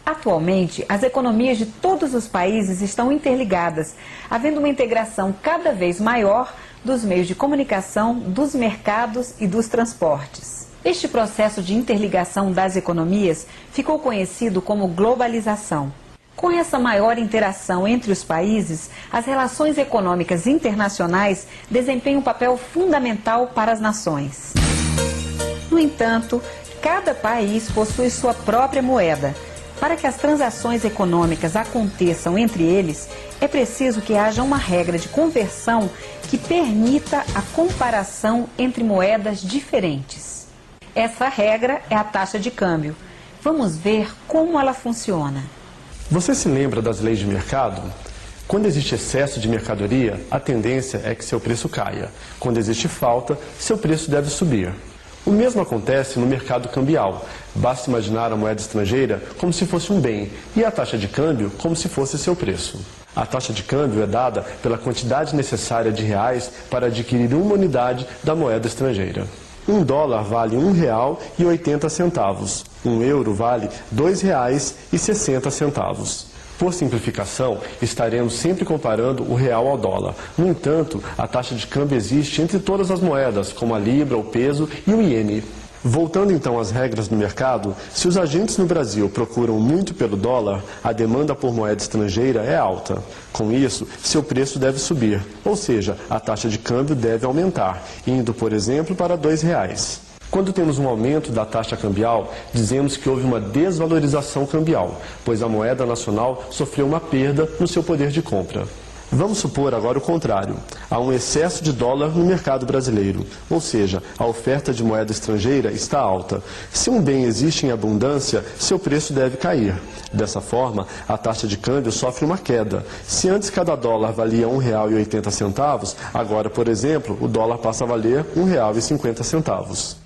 Atualmente, as economias de todos os países estão interligadas, havendo uma integração cada vez maior dos meios de comunicação, dos mercados e dos transportes. Este processo de interligação das economias ficou conhecido como globalização. Com essa maior interação entre os países, as relações econômicas internacionais desempenham um papel fundamental para as nações. No entanto, cada país possui sua própria moeda. Para que as transações econômicas aconteçam entre eles, é preciso que haja uma regra de conversão que permita a comparação entre moedas diferentes. Essa regra é a taxa de câmbio. Vamos ver como ela funciona. Você se lembra das leis de mercado? Quando existe excesso de mercadoria, a tendência é que seu preço caia. Quando existe falta, seu preço deve subir. O mesmo acontece no mercado cambial. Basta imaginar a moeda estrangeira como se fosse um bem e a taxa de câmbio como se fosse seu preço. A taxa de câmbio é dada pela quantidade necessária de reais para adquirir uma unidade da moeda estrangeira. $1 vale R$1,80. €1 vale R$2,60. Por simplificação, estaremos sempre comparando o real ao dólar. No entanto, a taxa de câmbio existe entre todas as moedas, como a libra, o peso e o iene. Voltando então às regras do mercado, se os agentes no Brasil procuram muito pelo dólar, a demanda por moeda estrangeira é alta. Com isso, seu preço deve subir, ou seja, a taxa de câmbio deve aumentar, indo, por exemplo, para R$2. Quando temos um aumento da taxa cambial, dizemos que houve uma desvalorização cambial, pois a moeda nacional sofreu uma perda no seu poder de compra. Vamos supor agora o contrário. Há um excesso de dólar no mercado brasileiro, ou seja, a oferta de moeda estrangeira está alta. Se um bem existe em abundância, seu preço deve cair. Dessa forma, a taxa de câmbio sofre uma queda. Se antes cada dólar valia R$1,80, agora, por exemplo, o dólar passa a valer R$1,50.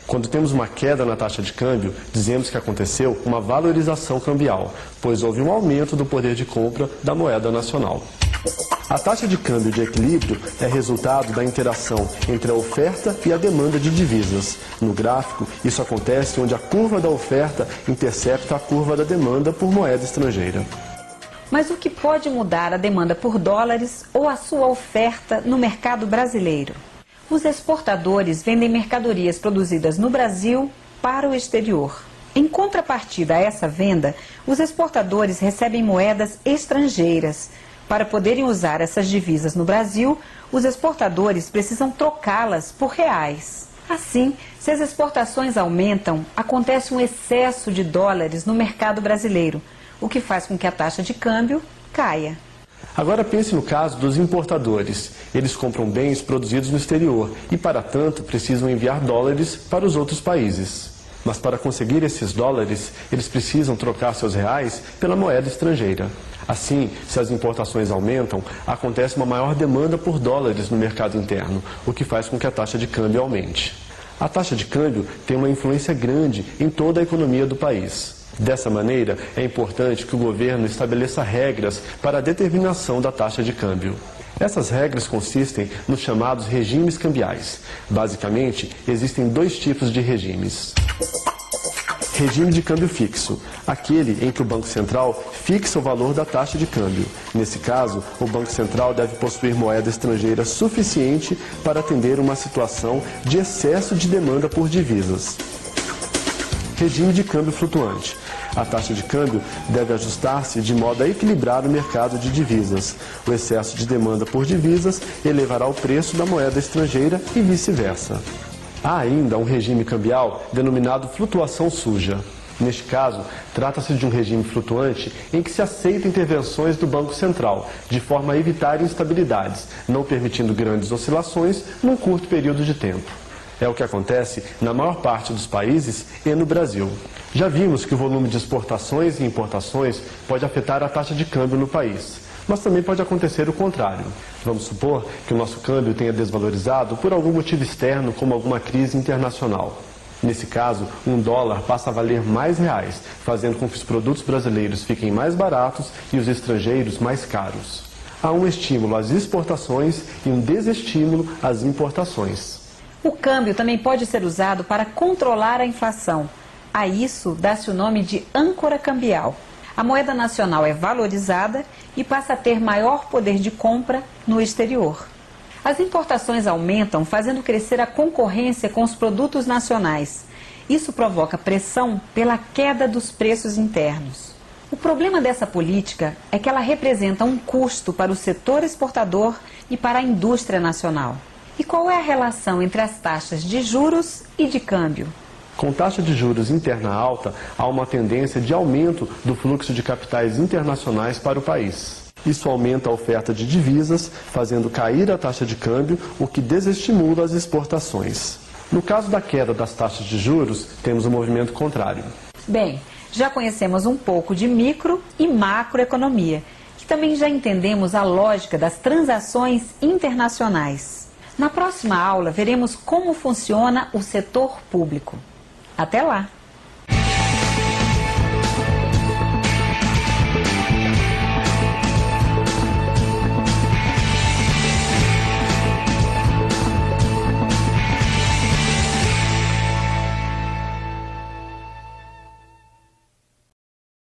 Quando temos uma queda na taxa de câmbio, dizemos que aconteceu uma valorização cambial, pois houve um aumento do poder de compra da moeda nacional. A taxa de câmbio de equilíbrio é resultado da interação entre a oferta e a demanda de divisas. No gráfico, isso acontece onde a curva da oferta intercepta a curva da demanda por moeda estrangeira. Mas o que pode mudar a demanda por dólares ou a sua oferta no mercado brasileiro? Os exportadores vendem mercadorias produzidas no Brasil para o exterior. Em contrapartida a essa venda, os exportadores recebem moedas estrangeiras. Para poderem usar essas divisas no Brasil, os exportadores precisam trocá-las por reais. Assim, se as exportações aumentam, acontece um excesso de dólares no mercado brasileiro, o que faz com que a taxa de câmbio caia. Agora pense no caso dos importadores. Eles compram bens produzidos no exterior e, para tanto, precisam enviar dólares para os outros países. Mas para conseguir esses dólares, eles precisam trocar seus reais pela moeda estrangeira. Assim, se as importações aumentam, acontece uma maior demanda por dólares no mercado interno, o que faz com que a taxa de câmbio aumente. A taxa de câmbio tem uma influência grande em toda a economia do país. Dessa maneira, é importante que o governo estabeleça regras para a determinação da taxa de câmbio. Essas regras consistem nos chamados regimes cambiais. Basicamente, existem dois tipos de regimes. Regime de câmbio fixo, aquele em que o Banco Central fixa o valor da taxa de câmbio. Nesse caso, o Banco Central deve possuir moeda estrangeira suficiente para atender uma situação de excesso de demanda por divisas. Regime de câmbio flutuante. A taxa de câmbio deve ajustar-se de modo a equilibrar o mercado de divisas. O excesso de demanda por divisas elevará o preço da moeda estrangeira e vice-versa. Há ainda um regime cambial denominado flutuação suja. Neste caso, trata-se de um regime flutuante em que se aceitam intervenções do Banco Central, de forma a evitar instabilidades, não permitindo grandes oscilações num curto período de tempo. É o que acontece na maior parte dos países e no Brasil. Já vimos que o volume de exportações e importações pode afetar a taxa de câmbio no país, mas também pode acontecer o contrário. Vamos supor que o nosso câmbio tenha desvalorizado por algum motivo externo, como alguma crise internacional. Nesse caso, $1 passa a valer mais reais, fazendo com que os produtos brasileiros fiquem mais baratos e os estrangeiros mais caros. Há um estímulo às exportações e um desestímulo às importações. O câmbio também pode ser usado para controlar a inflação. A isso dá-se o nome de âncora cambial. A moeda nacional é valorizada e passa a ter maior poder de compra no exterior. As importações aumentam, fazendo crescer a concorrência com os produtos nacionais. Isso provoca pressão pela queda dos preços internos. O problema dessa política é que ela representa um custo para o setor exportador e para a indústria nacional. E qual é a relação entre as taxas de juros e de câmbio? Com taxa de juros interna alta, há uma tendência de aumento do fluxo de capitais internacionais para o país. Isso aumenta a oferta de divisas, fazendo cair a taxa de câmbio, o que desestimula as exportações. No caso da queda das taxas de juros, temos um movimento contrário. Bem, já conhecemos um pouco de micro e macroeconomia, e também já entendemos a lógica das transações internacionais. Na próxima aula, veremos como funciona o setor público. Até lá!